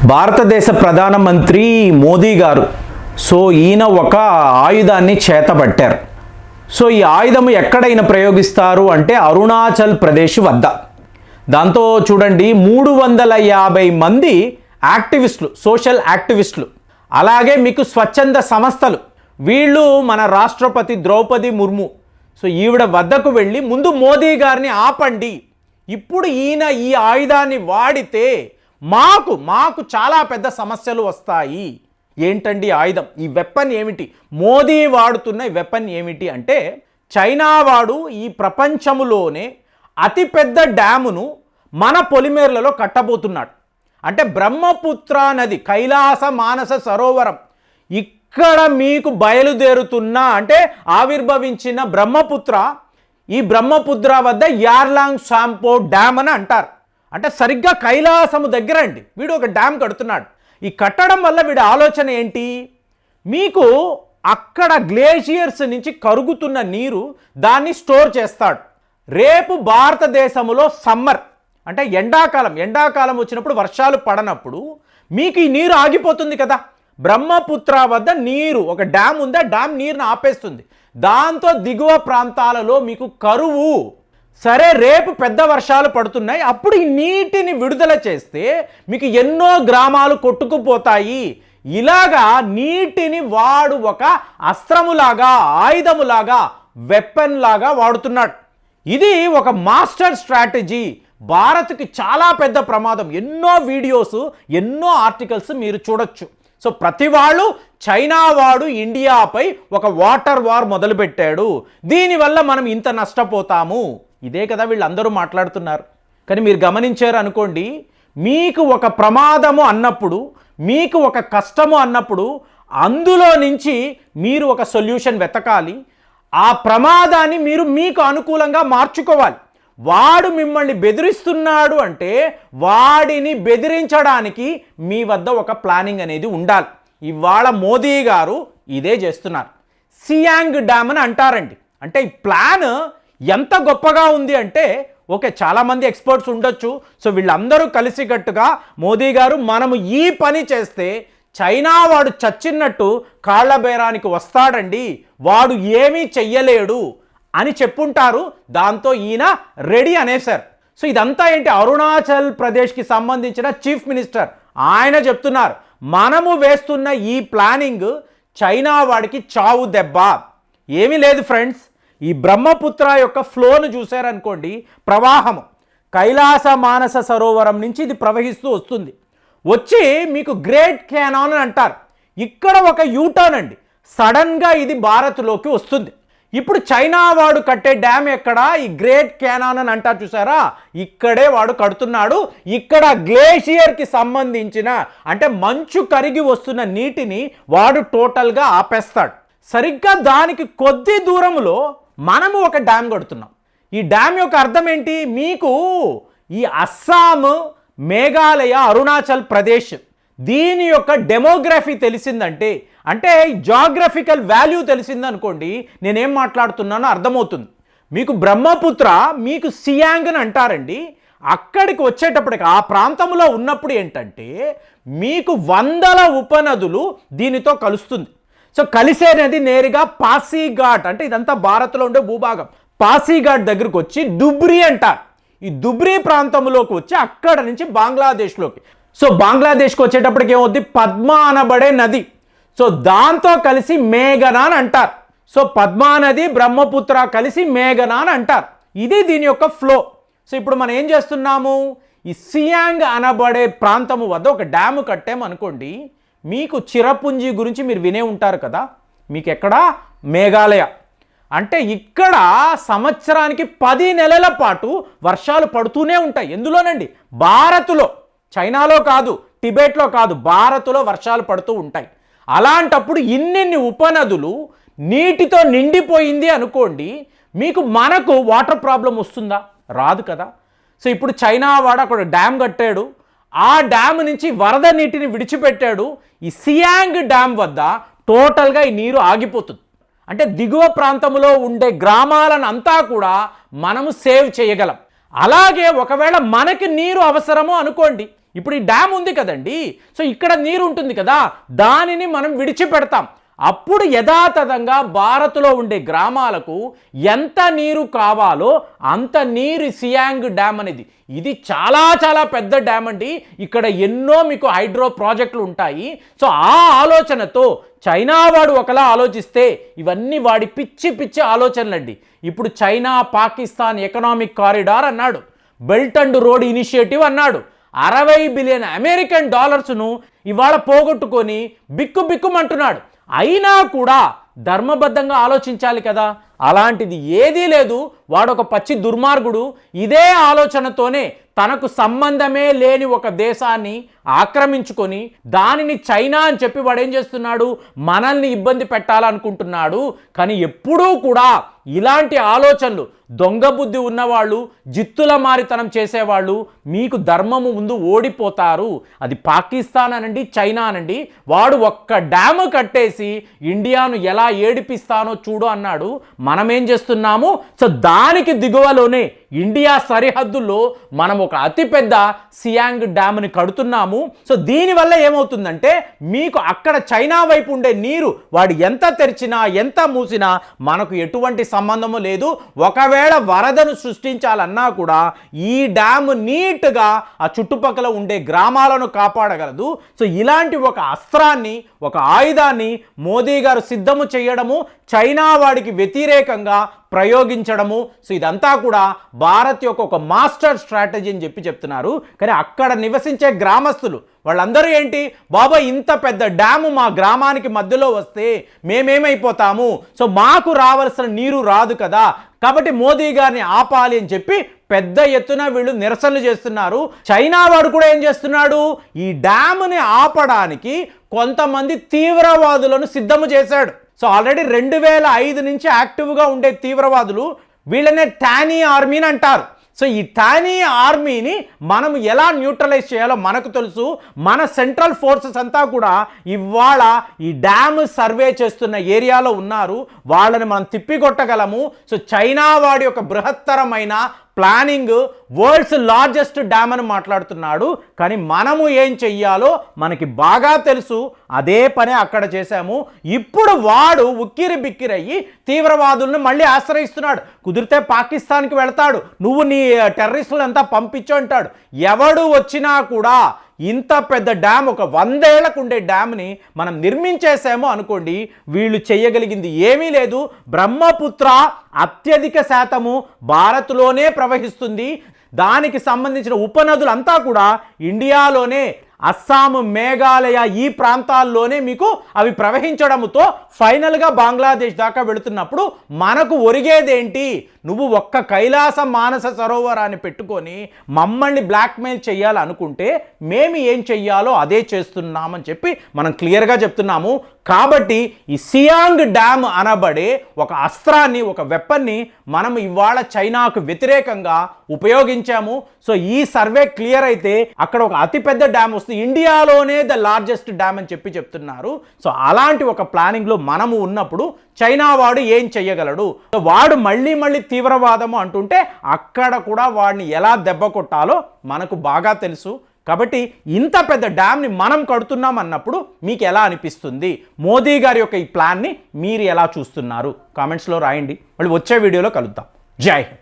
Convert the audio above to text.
భారతదేశ ప్రధానమంత్రి మోదీ గారు ఈయన ఒక ఆయుధాన్ని చేతబట్టారు. ఈ ఆయుధం ఎక్కడైనా ప్రయోగిస్తారు అంటే అరుణాచల్ ప్రదేశ్ వద్ద. దాంతో చూడండి 350 మంది యాక్టివిస్టులు, సోషల్ యాక్టివిస్టులు, అలాగే మీకు స్వచ్ఛంద సంస్థలు, వీళ్ళు మన రాష్ట్రపతి ద్రౌపది ముర్ము ఈవిడ వద్దకు వెళ్ళి ముందు మోదీ గారిని ఆపండి, ఇప్పుడు ఈయన ఈ ఆయుధాన్ని వాడితే మాకు చాలా పెద్ద సమస్యలు వస్తాయి. ఏంటండి ఆయుధం, ఈ వెపన్ ఏమిటి, మోదీ వాడుతున్న ఈ వెపన్ ఏమిటి అంటే చైనా వాడు ఈ ప్రపంచంలోనే అతిపెద్ద డ్యామును మన పొలిమేర్లలో కట్టబోతున్నాడు. అంటే బ్రహ్మపుత్ర నది, కైలాస మానస సరోవరం, ఇక్కడ మీకు బయలుదేరుతున్న అంటే ఆవిర్భవించిన బ్రహ్మపుత్ర, ఈ బ్రహ్మపుత్ర వద్ద యార్లాంగ్ సాంపో డ్యామ్ అని అంటారు. అంటే సరిగ్గా కైలాసము దగ్గర అండి వీడు ఒక డ్యామ్ కడుతున్నాడు. ఈ కట్టడం వల్ల వీడి ఆలోచన ఏంటి, మీకు అక్కడ గ్లేషియర్స్ నుంచి కరుగుతున్న నీరు దాన్ని స్టోర్ చేస్తాడు. రేపు భారతదేశంలో సమ్మర్ అంటే ఎండాకాలం వచ్చినప్పుడు, వర్షాలు పడనప్పుడు మీకు ఈ నీరు ఆగిపోతుంది కదా. బ్రహ్మపుత్ర వద్ద నీరు, ఒక డ్యామ్ ఉంది, ఆ డ్యామ్ నీరుని ఆపేస్తుంది. దాంతో దిగువ ప్రాంతాలలో మీకు కరువు. సరే, రేపు పెద్ద వర్షాలు పడుతున్నాయి, అప్పుడు ఈ నీటిని విడుదల చేస్తే మీకు ఎన్నో గ్రామాలు కొట్టుకుపోతాయి. ఇలాగా నీటిని వాడు ఒక అస్త్రములాగా, ఆయుధములాగా, వెపన్ లాగా వాడుతున్నాడు. ఇది ఒక మాస్టర్ స్ట్రాటజీ. భారత్కి చాలా పెద్ద ప్రమాదం. ఎన్నో వీడియోస్, ఎన్నో ఆర్టికల్స్ మీరు చూడొచ్చు. ప్రతి వాళ్ళు చైనా వాడు ఇండియాపై ఒక వాటర్ వార్ మొదలుపెట్టాడు, దీనివల్ల మనం ఇంత నష్టపోతాము, ఇదే కదా వీళ్ళందరూ మాట్లాడుతున్నారు. కానీ మీరు గమనించారు అనుకోండి, మీకు ఒక ప్రమాదము అన్నప్పుడు, మీకు ఒక కష్టము అన్నప్పుడు అందులో నుంచి మీరు ఒక సొల్యూషన్ వెతకాలి. ఆ ప్రమాదాన్ని మీరు మీకు అనుకూలంగా మార్చుకోవాలి. వాడు మిమ్మల్ని బెదిరిస్తున్నాడు అంటే వాడిని బెదిరించడానికి మీ వద్ద ఒక ప్లానింగ్ అనేది ఉండాలి. ఇవాళ మోదీ గారు ఇదే చేస్తున్నారు. సియాంగ్ డ్యామ్ అని అంటారండి. అంటే ఈ ప్లాన్ ఎంత గొప్పగా ఉంది అంటే, ఓకే, చాలామంది ఎక్స్పర్ట్స్ ఉండొచ్చు. వీళ్ళందరూ కలిసికట్టుగా మోదీ గారు మనము ఈ పని చేస్తే చైనా వాడు చచ్చినట్టు కాళ్ల బేరానికి వస్తాడండి, వాడు ఏమీ చెయ్యలేడు అని చెప్పుంటారు. దాంతో ఈయన రెడీ అనేసారు. ఇదంతా ఏంటి, అరుణాచల్ ప్రదేశ్కి సంబంధించిన చీఫ్ మినిస్టర్ ఆయన చెప్తున్నారు, మనము వేస్తున్న ఈ ప్లానింగ్ చైనా వాడికి చావు దెబ్బ. ఏమీ లేదు ఫ్రెండ్స్, ఈ బ్రహ్మపుత్ర యొక్క ఫ్లోను చూశారనుకోండి, ప్రవాహము కైలాస మానస సరోవరం నుంచి ఇది ప్రవహిస్తూ వస్తుంది. వచ్చి మీకు గ్రేట్ క్యానాన్ అని అంటారు. ఇక్కడ ఒక యూటర్న్ అండి, సడన్గా ఇది భారత్లోకి వస్తుంది. ఇప్పుడు చైనా వాడు కట్టే డ్యామ్ ఎక్కడ, ఈ గ్రేట్ క్యానాన్ అని అంటారు చూసారా, ఇక్కడే వాడు కడుతున్నాడు. ఇక్కడ గ్లేషియర్కి సంబంధించిన అంటే మంచు కరిగి వస్తున్న నీటిని వాడు టోటల్గా ఆపేస్తాడు. సరిగ్గా దానికి కొద్ది దూరంలో మనము ఒక డ్యామ్ కడుతున్నాం. ఈ డ్యామ్ యొక్క అర్థం ఏంటి, మీకు ఈ అస్సాం, మేఘాలయ, అరుణాచల్ ప్రదేశ్ దీని యొక్క డెమోగ్రఫీ తెలిసిందంటే, అంటే జాగ్రఫికల్ వాల్యూ తెలిసిందనుకోండి, నేనేం మాట్లాడుతున్నానో అర్థమవుతుంది. మీకు బ్రహ్మపుత్ర, మీకు సియాంగ్ అని అంటారండి. అక్కడికి వచ్చేటప్పటికి ఆ ప్రాంతంలో ఉన్నప్పుడు ఏంటంటే మీకు వందల ఉపనదులు దీనితో కలుస్తుంది. కలిసే నది నేరుగా పాసీఘాట్, అంటే ఇదంతా భారత్లో ఉండే భూభాగం, పాసీఘాట్ దగ్గరకు వచ్చి డుబ్రీ అంటారు. ఈ డుబ్రీ ప్రాంతంలోకి వచ్చి అక్కడ నుంచి బంగ్లాదేశ్లోకి, బంగ్లాదేశ్కి వచ్చేటప్పటికి ఏమవుద్ది, పద్మా అనబడే నది, దాంతో కలిసి మేఘనా అని అంటారు. పద్మా నది, బ్రహ్మపుత్ర కలిసి మేఘనా అని అంటారు. ఇది దీని యొక్క ఫ్లో. ఇప్పుడు మనం ఏం చేస్తున్నాము, ఈ సియాంగ్ అనబడే ప్రాంతము వద్ద ఒక డ్యాము కట్టామనుకోండి, మీకు చిరపుంజి గురించి మీరు వినే ఉంటారు కదా, మీకు ఎక్కడ, మేఘాలయ. అంటే ఇక్కడ సంవత్సరానికి 10 నెలల పాటు వర్షాలు పడుతూనే ఉంటాయి. ఎందులోనండి, భారత్లో, చైనాలో కాదు, టిబెట్లో కాదు, భారత్లో వర్షాలు పడుతూ ఉంటాయి. అలాంటప్పుడు ఇన్నిన్ని ఉపనదులు నీటితో నిండిపోయింది అనుకోండి, మనకు వాటర్ ప్రాబ్లం వస్తుందా, రాదు కదా. ఇప్పుడు చైనా వాడు అక్కడ డ్యామ్ కట్టాడు, ఆ డ్యామ్ నుంచి వరద నీటిని విడిచిపెట్టాడు. ఈ సియాంగ్ డ్యామ్ వద్ద టోటల్గా ఈ నీరు ఆగిపోతుంది. అంటే దిగువ ప్రాంతంలో ఉండే గ్రామాలను అంతా కూడా మనము సేవ్ చేయగలం. అలాగే ఒకవేళ మనకి నీరు అవసరము అనుకోండి, ఇప్పుడు ఈ డ్యామ్ ఉంది కదండి, సో ఇక్కడ నీరు ఉంటుంది కదా, దానిని మనం విడిచిపెడతాం. అప్పుడు యథాతథంగా భారత్లో ఉండే గ్రామాలకు ఎంత నీరు కావాలో అంత నీరు సియాంగ్ డ్యామ్ అనేది, ఇది చాలా చాలా పెద్ద డ్యామ్ అండి. ఇక్కడ ఎన్నో మీకు హైడ్రో ప్రాజెక్టులు ఉంటాయి. సో ఆ ఆలోచనతో చైనా వాడు ఒకలా ఆలోచిస్తే ఇవన్నీ వాడి పిచ్చి పిచ్చి ఆలోచనలండి. ఇప్పుడు చైనా పాకిస్తాన్ ఎకనామిక్ కారిడార్ అన్నాడు, బెల్ట్ అండ్ రోడ్ ఇనిషియేటివ్ అన్నాడు, 60 బిలియన్ అమెరికన్ డాలర్స్ను ఇవాళ పోగొట్టుకొని బిక్కుమంటున్నాడు. అయినా కూడా ధర్మబద్ధంగా ఆలోచించాలి కదా, అలాంటిది ఏదీ లేదు. వాడొక పచ్చి దుర్మార్గుడు ఇదే ఆలోచనతోనే తనకు సంబంధమే లేని ఒక దేశాన్ని ఆక్రమించుకొని దానిని చైనా అని చెప్పి వాడు ఏం చేస్తున్నాడు, మనల్ని ఇబ్బంది పెట్టాలనుకుంటున్నాడు. కానీ ఎప్పుడూ కూడా ఇలాంటి ఆలోచనలు, దొంగ బుద్ధి ఉన్నవాళ్ళు, జిత్తుల మారితనం చేసేవాళ్ళు మీకు ధర్మము ముందు ఓడిపోతారు. అది పాకిస్తాన్ అనండి, చైనా అనండి. వాడు ఒక్క డ్యాము కట్టేసి ఇండియాను ఎలా ఏడిపిస్తానో చూడు అన్నాడు. మనం ఏం చేస్తున్నాము, సో దానికి దిగువలోనే ఇండియా సరిహద్దుల్లో మనం ఒక అతిపెద్ద సియాంగ్ డ్యామ్ని కడుతున్నాము. సో దీనివల్ల ఏమవుతుందంటే మీకు అక్కడ చైనా వైపు ఉండే నీరు వాడు ఎంత తెరిచినా ఎంత మూసినా మనకు ఎటువంటి సంబంధము లేదు. ఒకవేళ వరదను సృష్టించాలన్నా కూడా ఈ డ్యామ్ నీట్గా ఆ చుట్టుపక్కల ఉండే గ్రామాలను కాపాడగలదు. సో ఇలాంటి ఒక అస్త్రాన్ని, ఒక ఆయుధాన్ని మోదీ గారు సిద్ధము చేయడము, చైనా వాడికి వ్యతిరేకంగా ప్రయోగించడము. సో ఇదంతా కూడా భారత్ యొక్క ఒక మాస్టర్ స్ట్రాటజీ అని చెప్తున్నారు. కానీ అక్కడ నివసించే గ్రామస్తులు వాళ్ళందరూ ఏంటి, బాబాయ్ ఇంత పెద్ద డ్యాము మా గ్రామానికి మధ్యలో వస్తే మేమేమైపోతాము, సో మాకు రావాల్సిన నీరు రాదు కదా, కాబట్టి మోదీ గారిని ఆపాలి అని చెప్పి పెద్ద ఎత్తున వీళ్ళు నిరసనలు చేస్తున్నారు. చైనా వాడు కూడా ఏం చేస్తున్నాడు, ఈ డ్యామ్ని ఆపడానికి కొంతమంది తీవ్రవాదులను సిద్ధము చేశాడు. సో ఆల్రెడీ 2005 నుంచి యాక్టివ్గా ఉండే తీవ్రవాదులు వీళ్ళనే టానీ ఆర్మీని అంటారు. సో ఈ టానీ ఆర్మీని మనం ఎలా న్యూట్రలైజ్ చేయాలో మనకు తెలుసు. మన సెంట్రల్ ఫోర్సెస్ అంతా కూడా ఇవాళ ఈ డ్యామ్ సర్వే చేస్తున్న ఏరియాలో ఉన్నారు. వాళ్ళని మనం తిప్పికొట్టగలము. సో చైనా వాడి యొక్క బృహత్తరమైన ప్లానింగ్, వరల్డ్స్ లార్జెస్ట్ డ్యామ్ అని మాట్లాడుతున్నాడు. కానీ మనము ఏం చెయ్యాలో మనకి బాగా తెలుసు. అదే పని అక్కడ చేశాము. ఇప్పుడు వాడు ఉక్కిరి బిక్కిరయ్యి తీవ్రవాదులను మళ్ళీ ఆశ్రయిస్తున్నాడు. కుదిరితే పాకిస్తాన్కి వెళ్తాడు, నువ్వు నీ టెర్రరిస్టులు అంతా పంపించు అంటాడు. ఎవడు వచ్చినా కూడా ఇంత పెద్ద డ్యామ్, ఒక 100 ఏళ్లకు ఉండే డ్యామ్ని మనం నిర్మించేసాము అనుకోండి, వీళ్ళు చేయగలిగింది ఏమీ లేదు. బ్రహ్మపుత్ర అత్యధిక శాతము భారత్లోనే ప్రవహిస్తుంది. దానికి సంబంధించిన ఉపనదులంతా కూడా ఇండియాలోనే, అస్సాం, మేఘాలయ ఈ ప్రాంతాల్లోనే మీకు అవి ప్రవహించడంతో ఫైనల్గా బంగ్లాదేశ్ దాకా వెళుతున్నప్పుడు మనకు ఒరిగేదేంటి, నువ్వు ఒక్క కైలాస మానస సరోవరాన్ని పెట్టుకొని మమ్మల్ని బ్లాక్మెయిల్ చేయాలనుకుంటే మేము ఏం చెయ్యాలో అదే చేస్తున్నామని చెప్పి మనం క్లియర్గా చెప్తున్నాము. కాబట్టి ఈ సియాంగ్ డ్యామ్ అనబడే ఒక అస్త్రాన్ని, ఒక వెపన్ని మనం ఇవాళ చైనాకు వ్యతిరేకంగా ఉపయోగించాము. సో ఈ సర్వే క్లియర్ అయితే అక్కడ ఒక అతిపెద్ద డ్యామ్ వస్తుంది, ఇండియాలోనే ద లార్జెస్ట్ డ్యామ్ అని చెప్తున్నారు. సో అలాంటి ఒక ప్లానింగ్లో మనము ఉన్నప్పుడు చైనా వాడు ఏం చెయ్యగలడు, వాడు మళ్ళీ తీవ్రవాదము అంటుంటే అక్కడ కూడా వాడిని ఎలా దెబ్బ కొట్టాలో మనకు బాగా తెలుసు. కాబట్టి ఇంత పెద్ద డ్యామ్ని మనం కడుతున్నాం అన్నప్పుడు మీకు ఎలా అనిపిస్తుంది, మోదీ గారి యొక్క ఈ ప్లాన్ని మీరు ఎలా చూస్తున్నారు, కామెంట్స్లో రాయండి. మళ్ళీ వచ్చే వీడియోలో కలుద్దాం. జై హింద్.